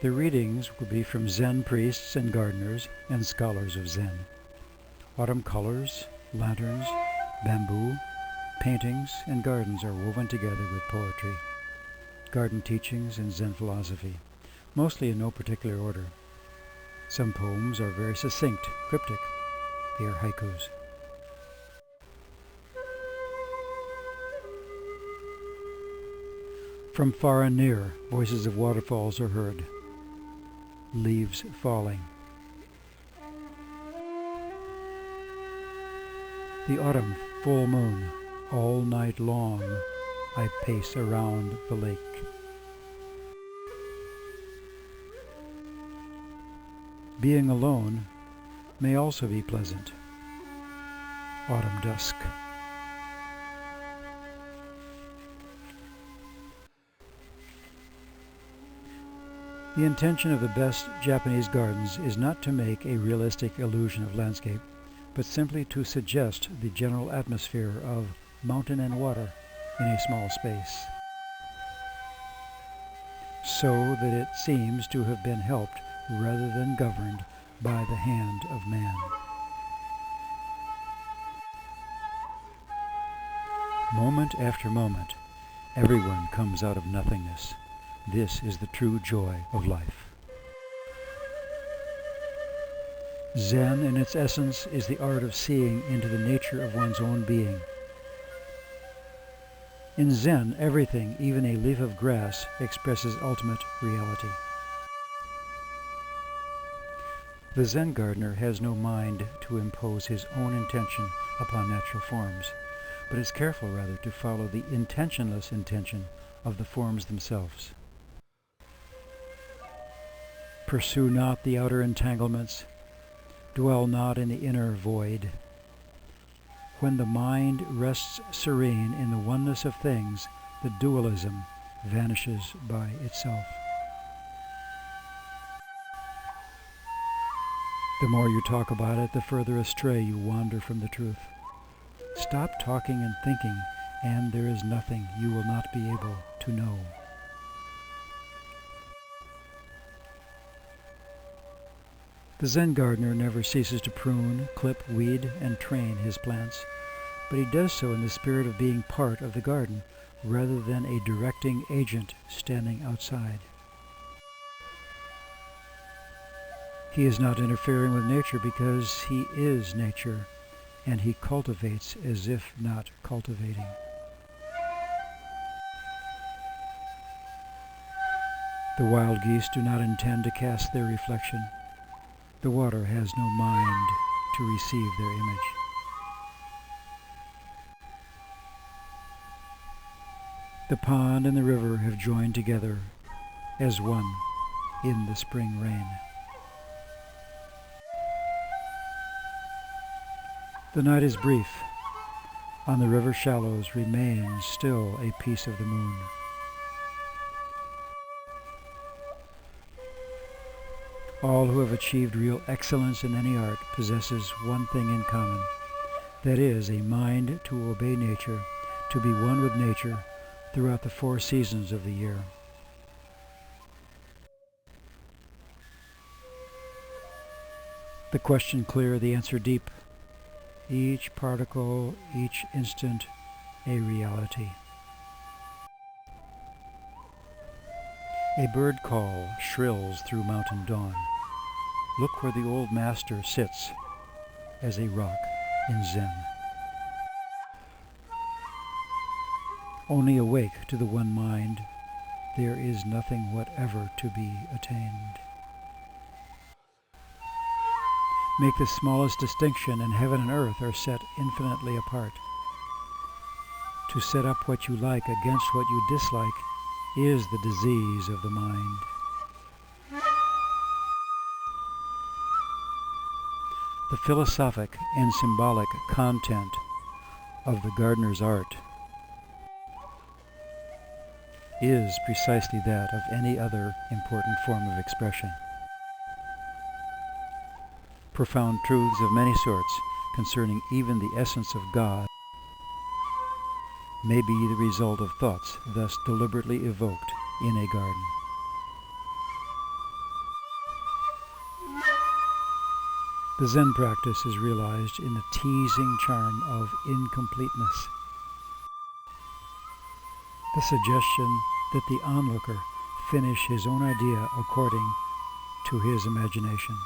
The readings will be from Zen priests and gardeners and scholars of Zen. Autumn colors, lanterns, bamboo, paintings, and gardens are woven together with poetry. Garden teachings and Zen philosophy, mostly in no particular order. Some poems are very succinct, cryptic. They are haikus. From far and near, voices of waterfalls are heard. Leaves falling. The autumn full moon, all night long, I pace around the lake. Being alone may also be pleasant. Autumn dusk. The intention of the best Japanese gardens is not to make a realistic illusion of landscape, but simply to suggest the general atmosphere of mountain and water in a small space, so that it seems to have been helped rather than governed by the hand of man. Moment after moment, everyone comes out of nothingness. This is the true joy of life. Zen, in its essence, is the art of seeing into the nature of one's own being. In Zen, everything, even a leaf of grass, expresses ultimate reality. The Zen gardener has no mind to impose his own intention upon natural forms, but is careful rather to follow the intentionless intention of the forms themselves. Pursue not the outer entanglements, dwell not in the inner void. When the mind rests serene in the oneness of things, the dualism vanishes by itself. The more you talk about it, the further astray you wander from the truth. Stop talking and thinking, and there is nothing you will not be able to know. The Zen gardener never ceases to prune, clip, weed, and train his plants, but he does so in the spirit of being part of the garden, rather than a directing agent standing outside. He is not interfering with nature because he is nature, and he cultivates as if not cultivating. The wild geese do not intend to cast their reflection. The water has no mind to receive their image. The pond and the river have joined together as one in the spring rain. The night is brief. On the river shallows remains still a piece of the moon. All who have achieved real excellence in any art possesses one thing in common, that is, a mind to obey nature, to be one with nature throughout the 4 seasons of the year. The question clear, the answer deep. Each particle, each instant, a reality. A bird call shrills through mountain dawn. Look where the old master sits as a rock in Zen. Only awake to the one mind, there is nothing whatever to be attained. Make the smallest distinction, and heaven and earth are set infinitely apart. To set up what you like against what you dislike is the disease of the mind. The philosophic and symbolic content of the gardener's art is precisely that of any other important form of expression. Profound truths of many sorts concerning even the essence of God may be the result of thoughts thus deliberately evoked in a garden. The Zen practice is realized in the teasing charm of incompleteness. The suggestion that the onlooker finish his own idea according to his imagination.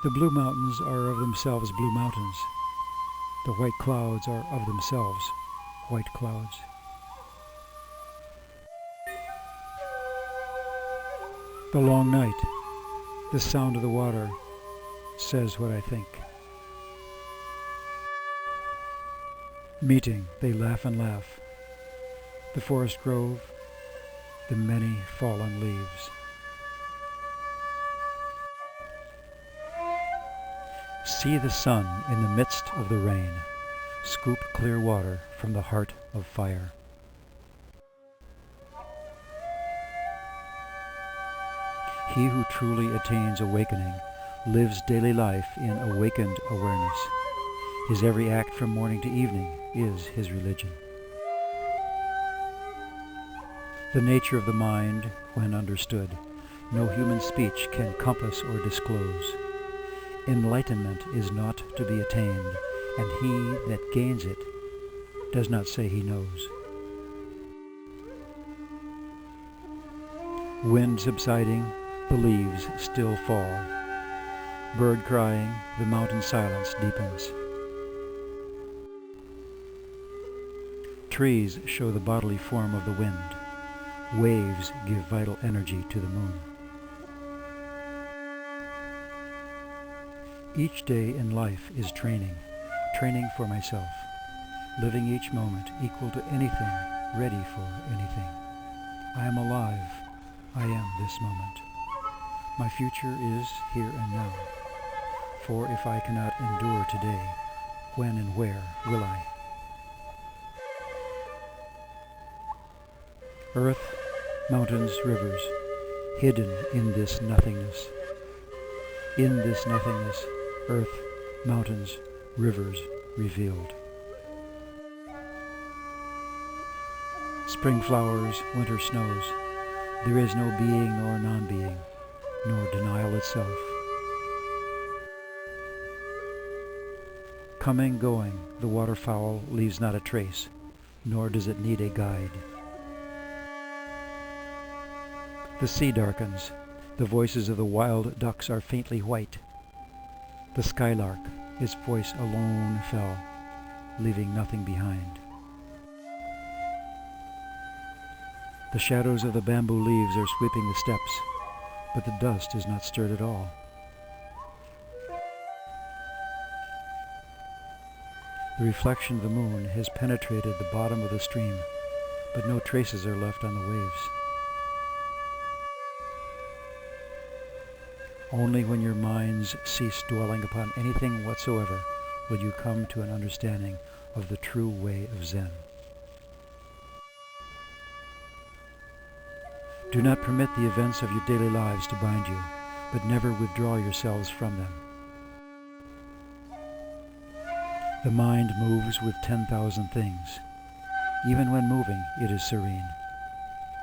The blue mountains are of themselves blue mountains. The white clouds are of themselves white clouds. The long night, the sound of the water says what I think. Meeting, they laugh and laugh. The forest grove, the many fallen leaves. See the sun in the midst of the rain, scoop clear water from the heart of fire. He who truly attains awakening lives daily life in awakened awareness. His every act from morning to evening is his religion. The nature of the mind, when understood, no human speech can compass or disclose. Enlightenment is not to be attained, and he that gains it does not say he knows. Wind subsiding, the leaves still fall. Bird crying, the mountain silence deepens. Trees show the bodily form of the wind. Waves give vital energy to the moon. Each day in life is training for myself, living each moment equal to anything, ready for anything. I am alive. I am this moment. My future is here and now. For if I cannot endure today, when and where will I? Earth, mountains, rivers, hidden in this nothingness. In this nothingness, earth, mountains, rivers revealed. Spring flowers, winter snows, there is no being nor non-being, nor denial itself. Coming, going, the waterfowl leaves not a trace, nor does it need a guide. The sea darkens, the voices of the wild ducks are faintly white. The skylark, its voice alone fell, leaving nothing behind. The shadows of the bamboo leaves are sweeping the steps, but the dust is not stirred at all. The reflection of the moon has penetrated the bottom of the stream, but no traces are left on the waves. Only when your minds cease dwelling upon anything whatsoever will you come to an understanding of the true way of Zen. Do not permit the events of your daily lives to bind you, but never withdraw yourselves from them. The mind moves with 10,000 things. Even when moving, it is serene.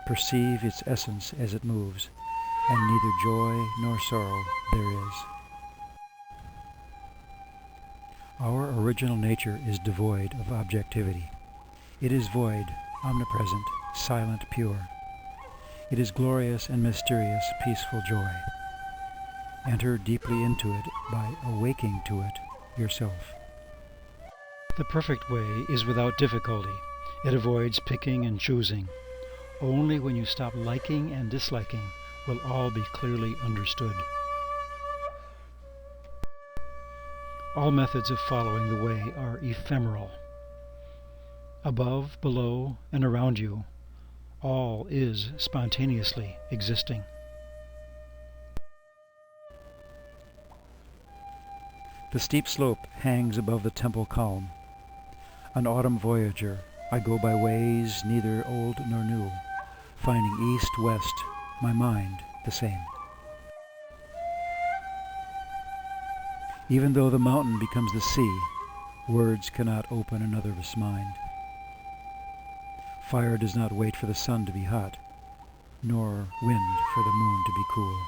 Perceive its essence as it moves, and neither joy nor sorrow there is. Our original nature is devoid of objectivity. It is void, omnipresent, silent, pure. It is glorious and mysterious, peaceful joy. Enter deeply into it by awaking to it yourself. The perfect way is without difficulty. It avoids picking and choosing. Only when you stop liking and disliking will all be clearly understood. All methods of following the way are ephemeral. Above, below, and around you, all is spontaneously existing. The steep slope hangs above the temple calm. An autumn voyager, I go by ways neither old nor new, finding east, west, my mind the same. Even though the mountain becomes the sea, words cannot open another's mind. Fire does not wait for the sun to be hot. nor wind for the moon to be cool.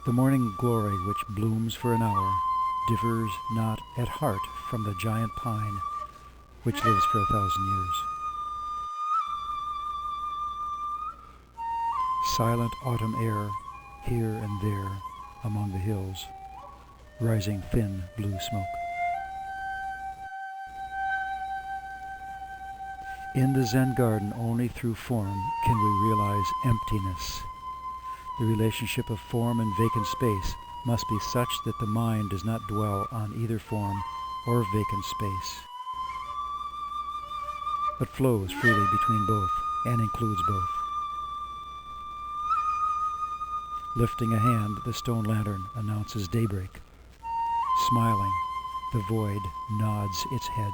The morning glory which blooms for an hour differs not at heart from the giant pine which lives for 1,000 years. Silent autumn air here and there among the hills, rising thin blue smoke. In the Zen garden, only through form can we realize emptiness. The relationship of form and vacant space must be such that the mind does not dwell on either form or vacant space, but flows freely between both and includes both. Lifting a hand, the stone lantern announces daybreak. Smiling, the void nods its head.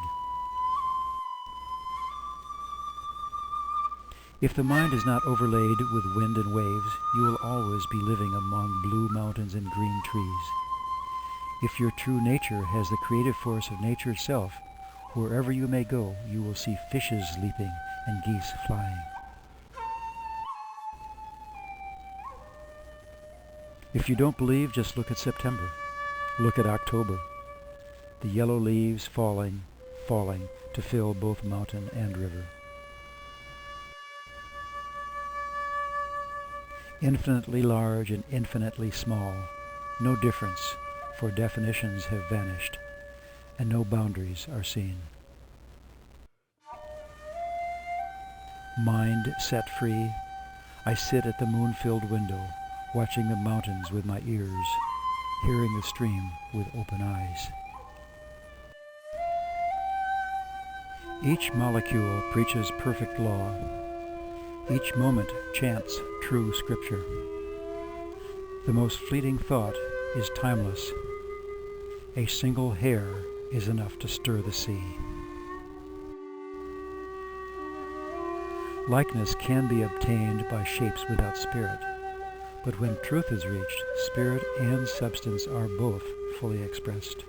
If the mind is not overlaid with wind and waves, you will always be living among blue mountains and green trees. If your true nature has the creative force of nature itself, wherever you may go, you will see fishes leaping and geese flying. If you don't believe, just look at September. Look at October. The yellow leaves falling to fill both mountain and river. Infinitely large and infinitely small, no difference, for definitions have vanished, and no boundaries are seen. Mind set free, I sit at the moon-filled window, watching the mountains with my ears, hearing the stream with open eyes. Each molecule preaches perfect law. Each moment chants true scripture. The most fleeting thought is timeless. A single hair is enough to stir the sea. Likeness can be obtained by shapes without spirit, but when truth is reached, spirit and substance are both fully expressed.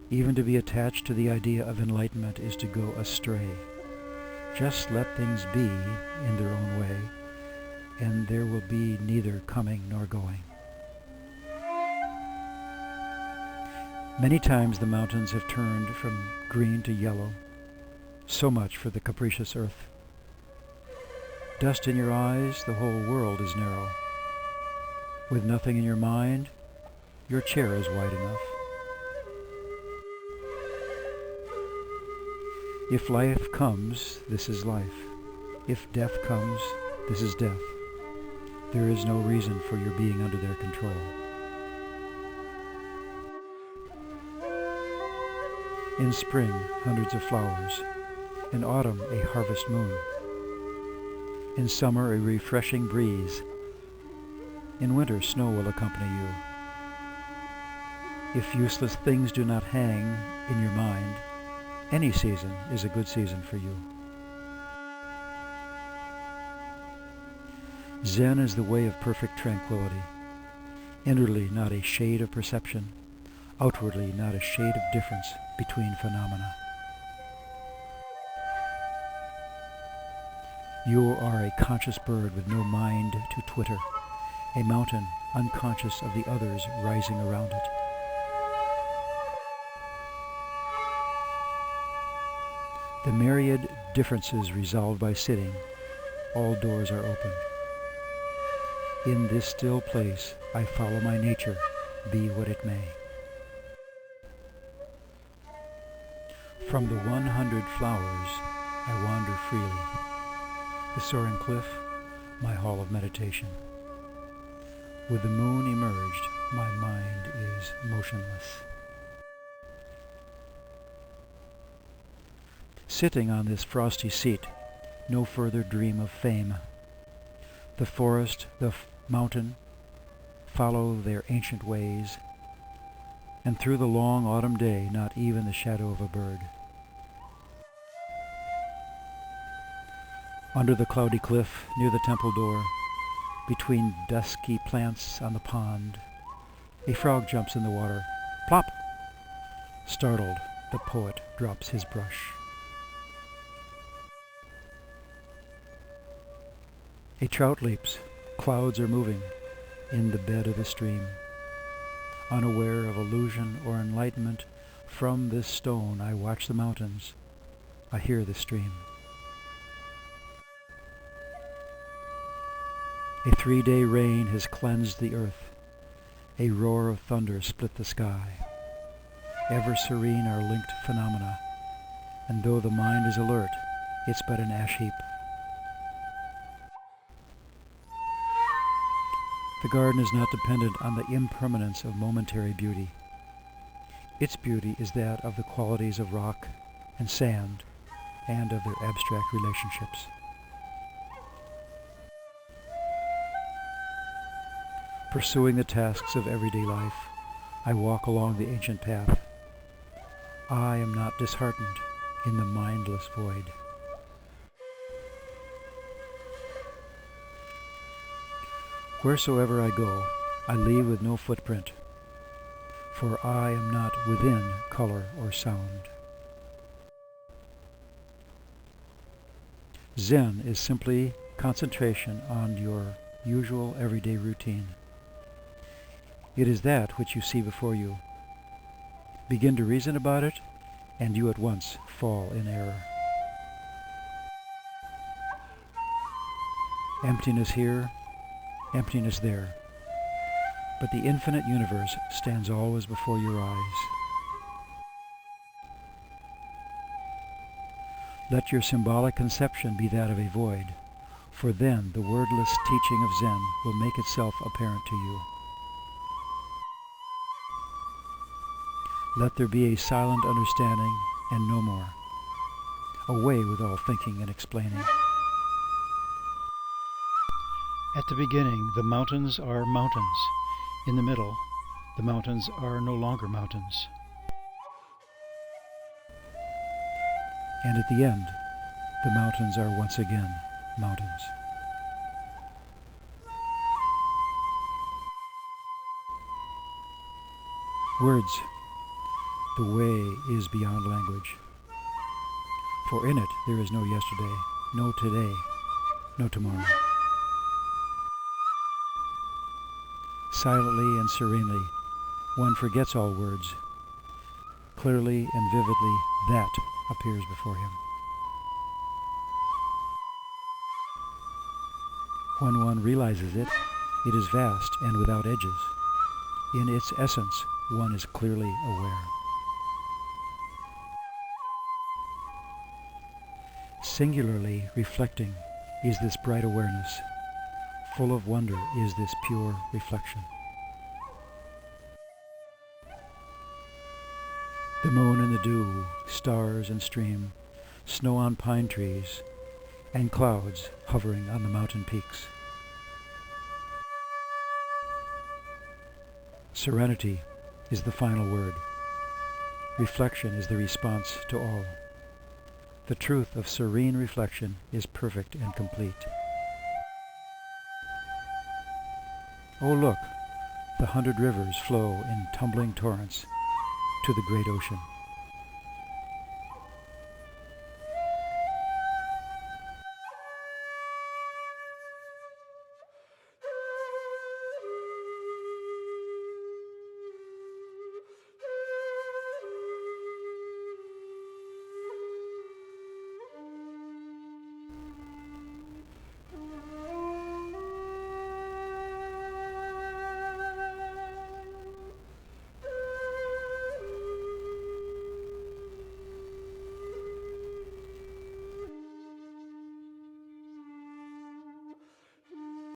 Even to be attached to the idea of enlightenment is to go astray. Just let things be in their own way, and there will be neither coming nor going. Many times the mountains have turned from green to yellow. So much for the capricious earth. Dust in your eyes, the whole world is narrow. With nothing in your mind, your chair is wide enough. If life comes, this is life. If death comes, this is death. There is no reason for your being under their control. In spring, hundreds of flowers. In autumn, a harvest moon. In summer, a refreshing breeze. In winter, snow will accompany you. If useless things do not hang in your mind, any season is a good season for you. Zen is the way of perfect tranquility. Inwardly, not a shade of perception. Outwardly, not a shade of difference between phenomena. You are a conscious bird with no mind to twitter, a mountain unconscious of the others rising around it. The myriad differences resolved by sitting, all doors are open. In this still place, I follow my nature, be what it may. From the 100 flowers, I wander freely. The soaring cliff, my hall of meditation. With the moon emerged, my mind is motionless. Sitting on this frosty seat, no further dream of fame. The forest, the mountain, follow their ancient ways, and through the long autumn day, not even the shadow of a bird. Under the cloudy cliff, near the temple door, between dusky plants on the pond, a frog jumps in the water. Plop! Startled, the poet drops his brush. A trout leaps, clouds are moving in the bed of the stream. Unaware of illusion or enlightenment, from this stone I watch the mountains, I hear the stream. A 3-day rain has cleansed the earth. A roar of thunder split the sky. Ever serene are linked phenomena, and though the mind is alert, it's but an ash heap. The garden is not dependent on the impermanence of momentary beauty. Its beauty is that of the qualities of rock and sand and of their abstract relationships. Pursuing the tasks of everyday life, I walk along the ancient path. I am not disheartened in the mindless void. Wheresoever I go, I leave with no footprint, for I am not within color or sound. Zen is simply concentration on your usual everyday routine. It is that which you see before you. Begin to reason about it, and you at once fall in error. Emptiness here, emptiness there, but the infinite universe stands always before your eyes. Let your symbolic conception be that of a void, for then the wordless teaching of Zen will make itself apparent to you. Let there be a silent understanding and no more. Away with all thinking and explaining. At the beginning, the mountains are mountains. In the middle, the mountains are no longer mountains. And at the end, the mountains are once again mountains. Words. The way is beyond language. For in it there is no yesterday, no today, no tomorrow. Silently and serenely, one forgets all words. Clearly and vividly, that appears before him. When one realizes it, it is vast and without edges. In its essence, one is clearly aware. Singularly reflecting is this bright awareness. Full of wonder is this pure reflection. The moon and the dew, stars and stream, snow on pine trees, and clouds hovering on the mountain peaks. Serenity is the final word. Reflection is the response to all. The truth of serene reflection is perfect and complete. Oh look, the 100 rivers flow in tumbling torrents to the great ocean.